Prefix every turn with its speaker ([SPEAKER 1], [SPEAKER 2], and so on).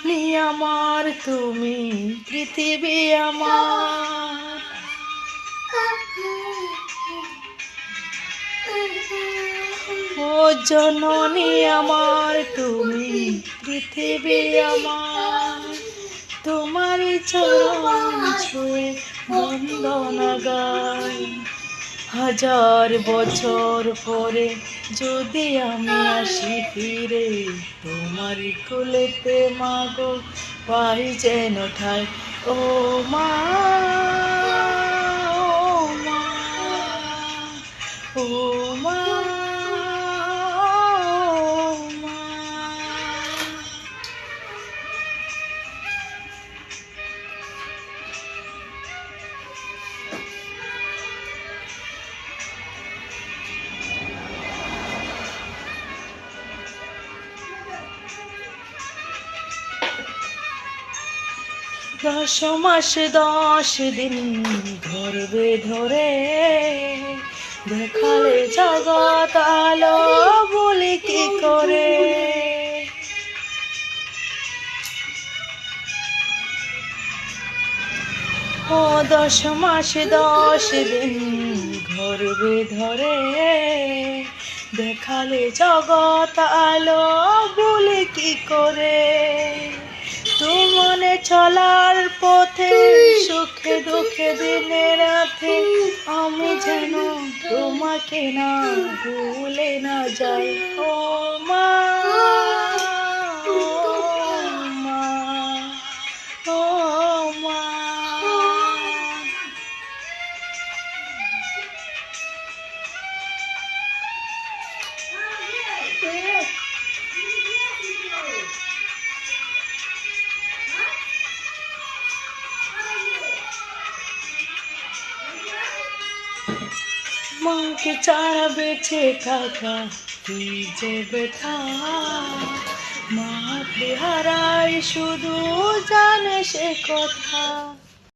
[SPEAKER 1] নি আমার তুমি পৃথিবী আমার। ও জননী আমার তুমি পৃথিবী আমার, তোমারই চরণ ছুঁয়ে বন্দনা গাই। হাজার বছর পরে যদি আমি আসি ফিরে, তোমারই কোলেতে মাগো পাই যেন ঠাই। ও মা, ও মা, ও মা, ও মা। দশ মাস 10 দিন গর্ভে ধরে দেখালে জগৎ আলো বলি কি করে। ও 10 মাস 10 দিন গর্ভে ধরে দেখালে জগৎ আলো বলি কি করে। তোমানে চলার পথে সুখে দুঃখে দিনে রাতে আমি যেন তোমাকে না ভুলে না যাই। ও মা, ও মা, ও মা। মাকে ছাড়া বেঁচে থাকা কি যে ব্যথা, মাকে হারাই শুধু জানে সে কথা।